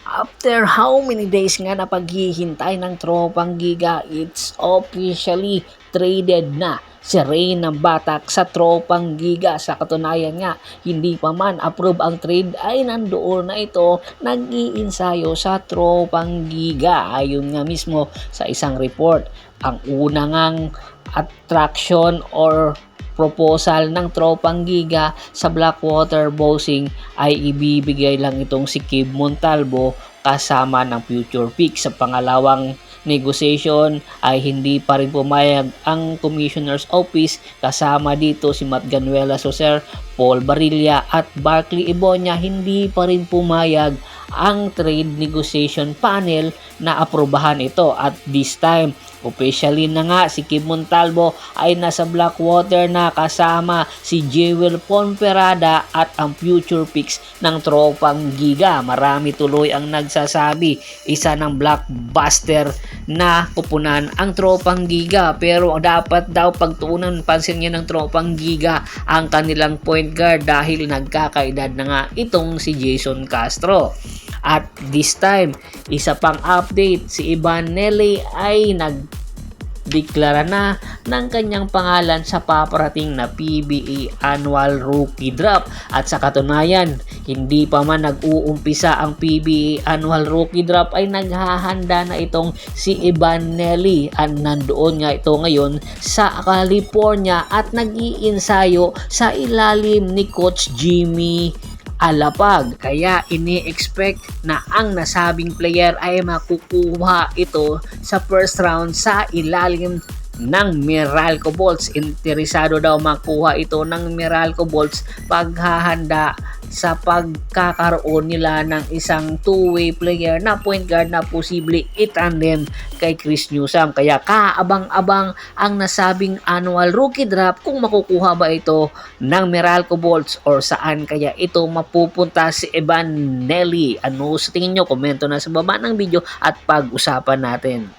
After how many days nga na paghihintay ng tropang Giga, it's officially traded na si Reyna Batak sa tropang Giga. Sa katunayan nga, hindi pa man approve ang trade ay nandoon na ito nag-iinsayo sa tropang Giga. Ayon nga mismo sa isang report, ang unang attraction or proposal ng tropang Giga sa Blackwater Boxing ay ibibigay lang itong si Kib Montalvo kasama ng Future Pick. Sa pangalawang negotiation ay hindi pa rin pumayag ang Commissioner's Office, kasama dito si Matt Ganuela Soser, Paul Barilla at Barkley Ibonya. Hindi pa rin pumayag ang trade negotiation panel na aprobahan ito, at this time officially na nga si Kib Montalvo ay nasa Blackwater na kasama si Jewel Ponferrada at ang Future Picks ng tropang Giga. Marami tuloy ang nagsasabi isa ng blockbuster na kupunan ang tropang Giga, pero dapat daw pagtuunan pansin niya ng tropang Giga ang kanilang point guard dahil nagkakaedad na nga itong si Jason Castro. At this time, isa pang update, si Ivan Nelly ay nagdeklara na ng kanyang pangalan sa paparating na PBA Annual Rookie Draft. At sa katunayan, hindi pa man nag-uumpisa ang PBA Annual Rookie Draft ay naghahanda na itong si Ivan Nelly. At nandoon nga ito ngayon sa California at nag-iinsayo sa ilalim ni Coach Jimmy Alapag. Kaya ini-expect na ang nasabing player ay makukuha ito sa first round sa ilalim ng Meralco Bolts. Interesado daw makuha ito ng Meralco Bolts paghahanda sa pagkakaroon nila ng isang two-way player na point guard na posible itandem kay Chris Newsome. Kaya kaabang-abang ang nasabing annual rookie draft kung makukuha ba ito ng Meralco Bolts or saan kaya ito mapupunta si Ivan Nelly. Ano sa tingin nyo? Komento na sa baba ng video at pag-usapan natin.